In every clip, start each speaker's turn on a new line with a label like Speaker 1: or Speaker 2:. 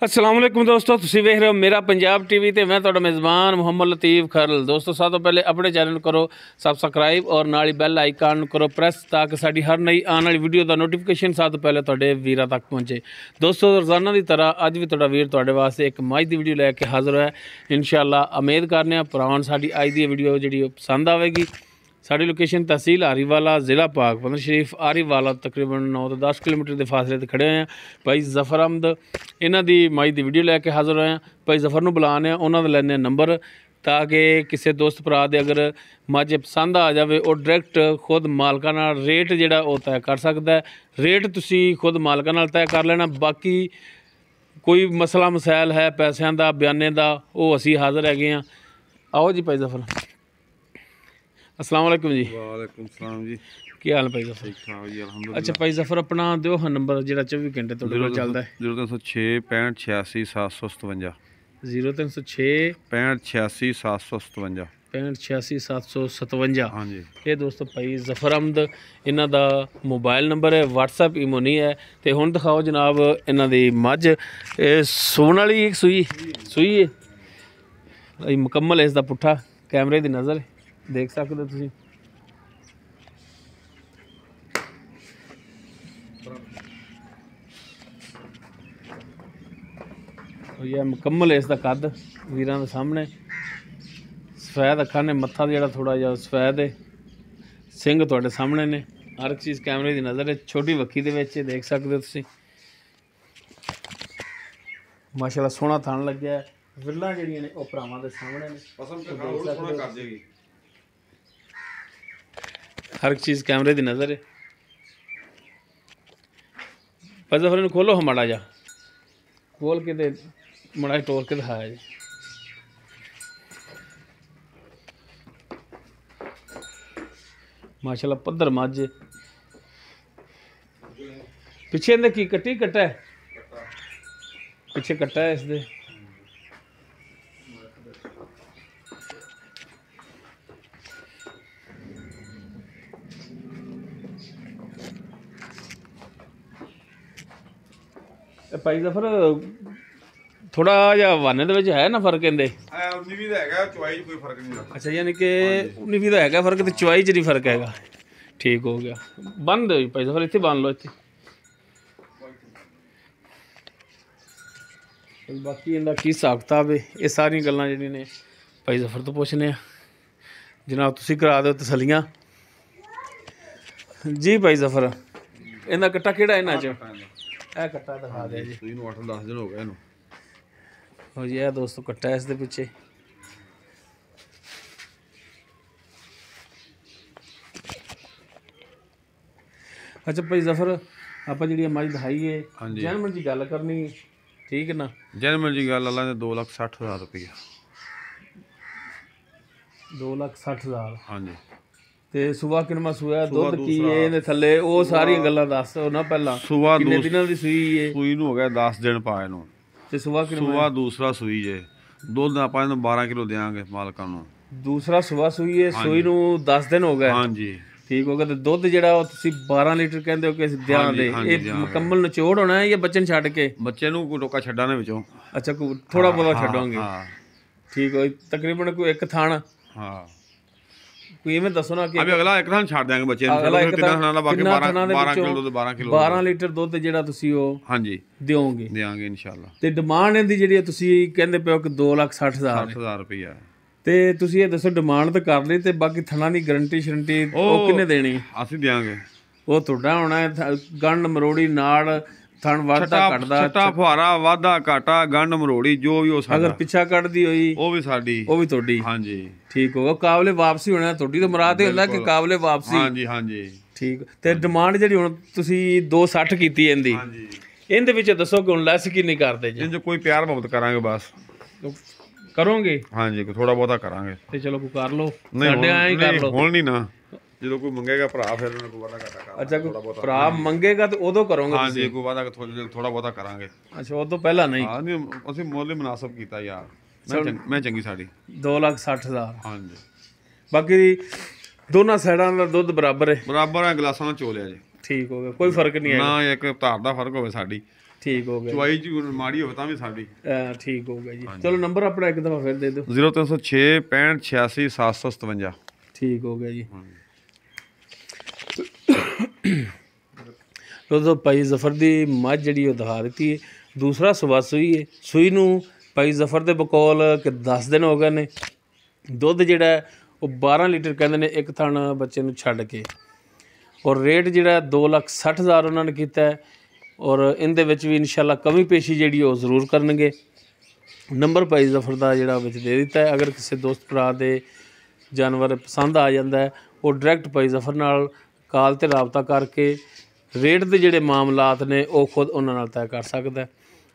Speaker 1: अस्सलाम वालेकुम दोस्तों, तुसीं वेख रहे हो मेरा पंजाब टीवी ते मैं तुहाडा मेज़बान मुहम्मद लतीफ़ खरल। दोस्तों सब तो पहले अपने चैनल नूं करो सबसक्राइब और नाल ही बैल आइकन नूं करो प्रेस ताकि साडी हर नई आने वाली वीडियो का नोटिफिकेशन सब तो पहले तुहाडे वीरां तक पहुंचे। दोस्तों रोज़ाना की तरह अज भी तुहाडा वीर तुहाडे वास्ते एक मज की वीडियो लैके हाज़र है। इंशाअल्लाह उम्मीद करने भरावां नूं साडी अज दी वीडियो जिहड़ी पसंद आवेगी। साड़ी लोकेशन तहसील आरीवाला ज़िला पाकपतन शरीफ आरीवाला तकरीबन 9 तो 10 किलोमीटर के फासले ते खड़े हैं। भाई जफर अहमद इन्हां दी माई दी वीडियो लैके हाज़र होए हैं। भाई जफर नूं बुलाने उन्हां दा लैने नंबर ताकि किसी दोस्त भरा दे अगर मझ पसंद आ जाए और डायरैक्ट खुद मालकां नाल रेट जिहड़ा वो तय कर सकता है। रेट तुसीं खुद मालकां नाल तय कर लेना। बाकी कोई मसला मसैल है पैसों का बयाने का वो असीं हाज़र हैगे हाँ। आओ जी भाई जफर। अस्सलाम वालेकुम जी।
Speaker 2: वालेकुम सलाम जी।
Speaker 1: की हाल भाई जफर?
Speaker 2: ठीक ठाक जी अल्हम्दुलिल्लाह।
Speaker 1: अच्छा भाई जफर अपना दिओ हाँ नंबर जो 24 घंटे तुहाडे कोल चलदा है।
Speaker 2: 0306 65 86 757
Speaker 1: 0306
Speaker 2: 65 86 757
Speaker 1: 65 86 757।
Speaker 2: हाँ जी।
Speaker 1: ये दोस्तों भाई जफर अहमद इन्हां दा मोबाइल नंबर है, व्हाट्सएप ईमो नहीं है। तो हुण दिखाओ जनाब इन्हां दी मझ सूण वाली सूई है मुकम्मल। इसका पुट्ठा कैमरे की नज़र देख सकते हो तुसीं। यह मुकम्मल इसका कद वीरां दे सामने सफैद अखां ने, मत्था जिहड़ा थोड़ा जिहा सफैद है, सिंह तुहाडे सामने ने, हर चीज़ कैमरे की नज़र है। छोटी वक्खी दे विच देख सकते हो तुसीं। माशाअल्लाह सोहना थण लग्या है। विल्लां जिहड़ियां ने ओह भरावां दे सामने ने, हर चीज़ कैमरे की नज़र है। पर जफर इन्हूं खोलो माड़ा जा खोल के ते माड़ा टोर के दिखाया जी। माशाअल्लाह पद्धर मझ पिछे इहदे की कट्टी कट्टा है, पिछे कट्टा है इसदे। भाई जफर थोड़ा जिहा वाने दे विच है ना फर्क इहदे? अच्छा यानी कि 19 का है फर्क, तो चुवाई च नहीं फर्क है। ठीक हो गया। बन दो भाई जफर, इत्थे बन लो इत्थे। बाकी इनका की हिसाब किताब है ये सारी गल्लां जिहड़ियां ने भाई जफर तो पुछने जनाब। तुसीं करा दो तसलियां जी। भाई जफर इनका कट्टा किहड़ा इन्हां च? ਇਹ ਕੱਟਾ ਦਿਖਾ ਦਿਆ ਜੀ।
Speaker 2: ਸੂਈ ਨੂੰ 8-10 ਦਿਨ ਹੋ ਗਏ ਇਹਨੂੰ।
Speaker 1: ਹੋ ਜੀ ਇਹ ਦੋਸਤੋ ਕੱਟਾ ਇਸ ਦੇ ਪਿੱਛੇ। ਅੱਛਾ ਭਾਈ ਜ਼ਫਰ ਆਪਾਂ ਜਿਹੜੀ ਮੱਝ ਦਿਖਾਈ ਹੈ ਜਨਮਨ ਦੀ ਗੱਲ ਕਰਨੀ ਠੀਕ ਨਾ?
Speaker 2: ਜਨਮਨ ਦੀ ਗੱਲ ਅੱਲਾ ਨੇ 2,60,000 ਰੁਪਇਆ।
Speaker 1: 2,60,000
Speaker 2: ਹਾਂਜੀ।
Speaker 1: ਤੇ ਸੂਆ ਕਿੰਨਾ ਸੂਆ, ਦੁੱਧ ਕੀ ਹੈ ਇਹਦੇ ਥੱਲੇ, ਉਹ ਸਾਰੀਆਂ ਗੱਲਾਂ ਦੱਸ ਨਾ ਪਹਿਲਾਂ।
Speaker 2: ਸੂਆ
Speaker 1: ਕਿੰਨੇ ਦਿਨਾਂ ਦੀ ਸੂਈ ਹੈ?
Speaker 2: ਸੂਈ ਨੂੰ ਹੋ ਗਿਆ 10 ਦਿਨ ਪਾਏ ਨੂੰ।
Speaker 1: ਤੇ ਸੂਆ ਕਿੰਨਾ?
Speaker 2: ਸੂਆ ਦੂਸਰਾ ਸੂਈ ਜੇ। ਦੁੱਧ ਆਪਾਂ ਇਹਨੂੰ 12 ਕਿਲੋ ਦੇਵਾਂਗੇ ਮਾਲਕਾਂ ਨੂੰ।
Speaker 1: ਦੂਸਰਾ ਸੂਆ ਸੂਈ ਹੈ, ਸੂਈ ਨੂੰ 10 ਦਿਨ ਹੋ ਗਏ।
Speaker 2: ਹਾਂਜੀ
Speaker 1: ਠੀਕ ਹੋ ਗਿਆ। ਤੇ ਦੁੱਧ ਜਿਹੜਾ ਉਹ ਤੁਸੀਂ 12 ਲੀਟਰ ਕਹਿੰਦੇ ਹੋ ਕਿ ਅਸੀਂ ਦਿਆਂਗੇ, ਇਹ ਮੁਕੰਮਲ ਨਿਚੋੜ ਹੋਣਾ ਹੈ ਜਾਂ ਬੱਚੇ ਨੂੰ ਛੱਡ ਕੇ?
Speaker 2: ਬੱਚੇ ਨੂੰ ਕੋਈ ਟੋਕਾ ਛੱਡਾਂ ਨੇ ਵਿੱਚੋਂ।
Speaker 1: ਅੱਛਾ ਥੋੜਾ ਬਹੁਤਾ ਛੱਡੋਗੇ?
Speaker 2: ਹਾਂ
Speaker 1: ਠੀਕ ਹੋ। ਤਕਰੀਬਨ ਕੋਈ ਇੱਕ ਥਾਣ?
Speaker 2: ਹਾਂ
Speaker 1: ਕੋਈ ਇਵੇਂ ਦੱਸੋ ਨਾ ਕਿ
Speaker 2: ਅਗਲਾ ਇੱਕ ਥਾਂ ਛੱਡ ਦਿਆਂਗੇ ਬੱਚੇ ਨੂੰ।
Speaker 1: ਅਗਲਾ ਇੱਕ ਥਾਂ ਦਾ ਬਾਕੀ
Speaker 2: 12 ਕਿਲੋ ਦੁੱਧ
Speaker 1: 12 ਲੀਟਰ ਦੁੱਧ ਜਿਹੜਾ ਤੁਸੀਂ ਉਹ
Speaker 2: ਹਾਂਜੀ
Speaker 1: ਦਿਓਗੇ?
Speaker 2: ਦੇਵਾਂਗੇ ਇਨਸ਼ਾਅੱਲਾ।
Speaker 1: ਤੇ ਡਿਮਾਂਡ ਇਹਦੀ ਜਿਹੜੀ ਤੁਸੀਂ ਕਹਿੰਦੇ ਪਿਓ ਕਿ 2,60,000
Speaker 2: ਰੁਪਇਆ।
Speaker 1: ਤੇ ਤੁਸੀਂ ਇਹ ਦੱਸੋ ਡਿਮਾਂਡ ਤਾਂ ਕਰ ਲਈ, ਤੇ ਬਾਕੀ ਥਣਾ ਦੀ ਗਾਰੰਟੀ ਸ਼ਰੰਟੀ ਉਹ ਕਿੰਨੇ ਦੇਣੀ?
Speaker 2: ਅਸੀਂ ਦਿਆਂਗੇ।
Speaker 1: ਉਹ ਤੁਹਾਡਾ ਹੋਣਾ ਹੈ। ਗੰਢ ਮਰੋੜੀ ਨਾਲ ਥਣ ਵਾਧਾ ਘਟਦਾ,
Speaker 2: ਛੱਟਾ ਫੁਹਾਰਾ ਵਾਧਾ ਘਾਟਾ ਗੰਢ ਮਰੋੜੀ ਜੋ ਵੀ ਹੋ ਸਕਦਾ।
Speaker 1: ਅਗਰ ਪਿੱਛਾ ਕੱਢਦੀ ਹੋਈ ਉਹ
Speaker 2: ਵੀ ਸਾਡੀ, ਉਹ
Speaker 1: ਵੀ ਤੁਹਾਡੀ?
Speaker 2: ਹਾਂਜੀ
Speaker 1: ਠੀਕ ਹੋਗਾ। ਕਾਬਲੇ ਵਾਪਸੀ ਹੋਣਾ ਤੁਹਾਡੀ ਤਾਂ ਮੁਰਾਦ ਇਹ ਹੁੰਦਾ ਕਿ ਕਾਬਲੇ ਵਾਪਸੀ?
Speaker 2: ਹਾਂਜੀ ਹਾਂਜੀ
Speaker 1: ਠੀਕ। ਤੇ ਡਿਮਾਂਡ ਜਿਹੜੀ ਹੁਣ ਤੁਸੀਂ 2,60 ਕੀਤੀ ਇਹਦੀ,
Speaker 2: ਹਾਂਜੀ
Speaker 1: ਇਹਦੇ ਵਿੱਚ ਦੱਸੋ ਕਿ ਹੁਣ ਲੈਸ ਕੀ ਨਹੀਂ ਕਰਦੇ ਜੀ?
Speaker 2: ਜੇ ਕੋਈ ਪਿਆਰ ਮੁਹੱਬਤ ਕਰਾਂਗੇ ਬਸ
Speaker 1: ਕਰੋਗੇ?
Speaker 2: ਹਾਂਜੀ ਥੋੜਾ ਬਹੁਤਾ ਕਰਾਂਗੇ।
Speaker 1: ਤੇ ਚਲੋ ਕੋਈ ਕਰ ਲਓ, ਸਾਡੇ ਐਂ ਹੀ ਕਰ ਲਓ।
Speaker 2: ਹੁਣ ਨਹੀਂ ਨਾ, ਜਦੋਂ ਕੋਈ ਮੰਗੇਗਾ ਭਰਾ ਫਿਰ ਉਹਨੂੰ ਕੋਈ ਵਾਦਾ ਘਾਟਾ ਕਰਾਂਗੇ।
Speaker 1: ਅੱਛਾ ਕੋਈ ਭਰਾ ਮੰਗੇਗਾ ਤੇ ਉਦੋਂ ਕਰੋਗੇ?
Speaker 2: ਹਾਂਜੀ ਕੋਈ ਵਾਦਾ ਥੋੜਾ ਬਹੁਤਾ ਕਰਾਂਗੇ।
Speaker 1: ਅੱਛਾ ਉਦੋਂ ਪਹਿਲਾਂ ਨਹੀਂ?
Speaker 2: ਹਾਂ ਨਹੀਂ ਅਸੀਂ ਮੁੱਲ ਮੁਨਾਸਬ ਕੀਤਾ ਯਾਰ। ਮੈਂ ਚੰਗੀ ਸਾਡੀ
Speaker 1: 2,60,000।
Speaker 2: ਹਾਂਜੀ।
Speaker 1: ਬਾਕੀ ਦੋਨਾਂ ਸਾਈਡਾਂ ਦਾ ਦੁੱਧ ਬਰਾਬਰ ਹੈ?
Speaker 2: ਬਰਾਬਰ ਹੈ, ਗਲਾਸਾਂ ਨਾਲ ਚੋਲਿਆ ਜੀ।
Speaker 1: ਠੀਕ ਹੋ ਗਿਆ, ਕੋਈ ਫਰਕ ਨਹੀਂ ਹੈ
Speaker 2: ਨਾ। ਇੱਕ ਧਾਰ ਦਾ ਫਰਕ ਹੋਵੇ ਸਾਡੀ
Speaker 1: ਠੀਕ ਹੋ ਗਿਆ
Speaker 2: ਚੁਆਈ ਚ ਮਾੜੀ ਹੋਵੇ ਤਾਂ ਵੀ ਸਾਡੀ
Speaker 1: ਠੀਕ ਹੋ ਗਿਆ ਜੀ। ਚਲੋ ਨੰਬਰ ਆਪਣਾ ਇੱਕ ਦਫਾ ਫਿਰ ਦੇ ਦਿਓ।
Speaker 2: 0306 65 86 757।
Speaker 1: ਠੀਕ ਹੋ ਗਿਆ ਜੀ। ਦੋਸਤੋ ਭਾਈ ਜ਼ਫਰ ਦੀ ਮੱਝ ਜਿਹੜੀ ਉਹ ਦਿਖਾ ਦਿੱਤੀ ਹੈ। ਦੂਸਰਾ ਸੂਆ ਸੂਈ ਹੈ। ਸੂਈ ਨੂੰ ਭਾਈ ਜ਼ਫਰ ਦੇ ਬਕੌਲ ਕਿ 10 ਦਿਨ ਹੋ ਗਏ ਨੇ। ਦੁੱਧ ਜਿਹੜਾ ਉਹ 12 ਲੀਟਰ ਕਹਿੰਦੇ ਨੇ ਇੱਕ ਥਣ ਬੱਚੇ ਨੂੰ ਛੱਡ ਕੇ। ਔਰ ਰੇਟ ਜਿਹੜਾ 2,60,000 ਉਹਨਾਂ ਨੇ ਕੀਤਾ ਹੈ। ਔਰ ਇਹਦੇ ਵਿੱਚ ਵੀ ਇਨਸ਼ਾਅੱਲਾ ਕਮੀ ਪੇਸ਼ੀ ਜਿਹੜੀ ਉਹ ਜ਼ਰੂਰ ਕਰਨਗੇ। ਨੰਬਰ ਭਾਈ ਜ਼ਫਰ ਦਾ ਜਿਹੜਾ ਵਿੱਚ ਦੇ ਦਿੱਤਾ ਹੈ। ਅਗਰ ਕਿਸੇ ਦੋਸਤ ਭਰਾ ਦੇ ਜਾਨਵਰ ਪਸੰਦ ਆ ਜਾਂਦਾ ਹੈ ਉਹ ਡਾਇਰੈਕਟ ਭਾਈ ਜ਼ਫਰ ਨਾਲ ਕਾਲ 'ਤੇ ਰਾਬਤਾ ਕਰਕੇ ਰੇਟ ਦੇ ਜਿਹੜੇ ਮਾਮਲਾਤ ਨੇ ਉਹ ਖੁਦ ਉਹਨਾਂ ਨਾਲ ਤੈਅ ਕਰ ਸਕਦਾ ਹੈ।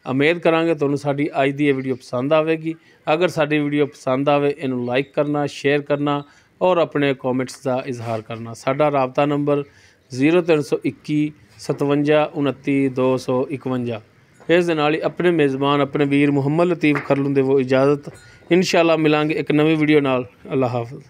Speaker 1: ਉਮੀਦ ਕਰਾਂਗੇ ਤੁਹਾਨੂੰ ਸਾਡੀ ਅੱਜ ਦੀ ਇਹ ਵੀਡੀਓ ਪਸੰਦ ਆਵੇਗੀ। ਅਗਰ ਸਾਡੀ ਵੀਡੀਓ ਪਸੰਦ ਆਵੇ ਇਹਨੂੰ ਲਾਈਕ ਕਰਨਾ, ਸ਼ੇਅਰ ਕਰਨਾ ਔਰ ਆਪਣੇ ਕਮੈਂਟਸ ਦਾ ਇਜ਼ਹਾਰ ਕਰਨਾ। ਸਾਡਾ ਰਾਬਤਾ ਨੰਬਰ 0321 57 29 251। ਇਸ ਦੇ ਨਾਲ ਹੀ ਆਪਣੇ ਮੇਜ਼ਬਾਨ ਆਪਣੇ ਵੀਰ ਮੁਹੰਮਦ ਲਤੀਫ ਖਰਲ ਨੂੰ ਦੇਵੋ ਇਜਾਜ਼ਤ। ਇਨਸ਼ਾਅੱਲਾ ਮਿਲਾਂਗੇ ਇੱਕ ਨਵੀਂ ਵੀਡੀਓ ਨਾਲ। ਅੱਲਾ ਹਾਫਿਜ਼।